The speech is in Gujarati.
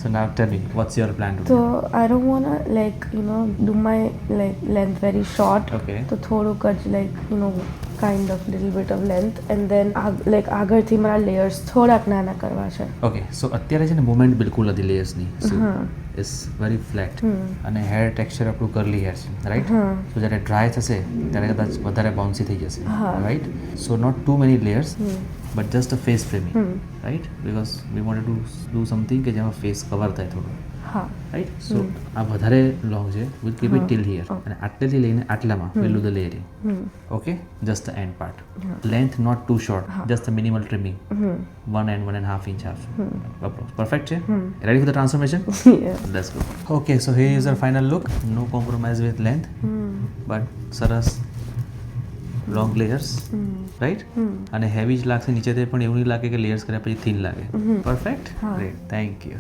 So now tell me, what's your plan to do? So I don't wanna do my length very short. Okay. તો થોડુંક જ kind of little bit of length and then આગળથી મારા layers થોડાક નાના કરવા છે. ઓકે સો અત્યારે છે ને મુવમેન્ટ બિલકુલ નથી લેયર્સની. ઇટ્સ વેરી ફ્લેટ અને હેર ટેક્સચર આપણું કરલી હેર છે રાઈટ. સો જ્યારે ડ્રાય થશે ત્યારે કદાચ વધારે બાઉન્સી થઈ જશે right. So not too many layers but just a face framing right because we wanted to do something કે જેમાં ફેસ કવર થાય થોડું રાઈટ. સો આ વધારે લોંગ છે will keep it till here અને આટલેથી લઈને આટલામાં will do the layering. Okay just the end part. Length not too short just the minimal trimming 1.5 inch perfect છે. ready for the transformation? Let's go. Okay, so here is our final look. No compromise with length but સરસ લોંગ લેયર્સ રાઈટ. અને હેવી જ લાગશે નીચેથી પણ એવું નહીં લાગે કે લેયર્સ કર્યા પછી થીન લાગે. પરફેક્ટ. ગ્રેટ. Thank you.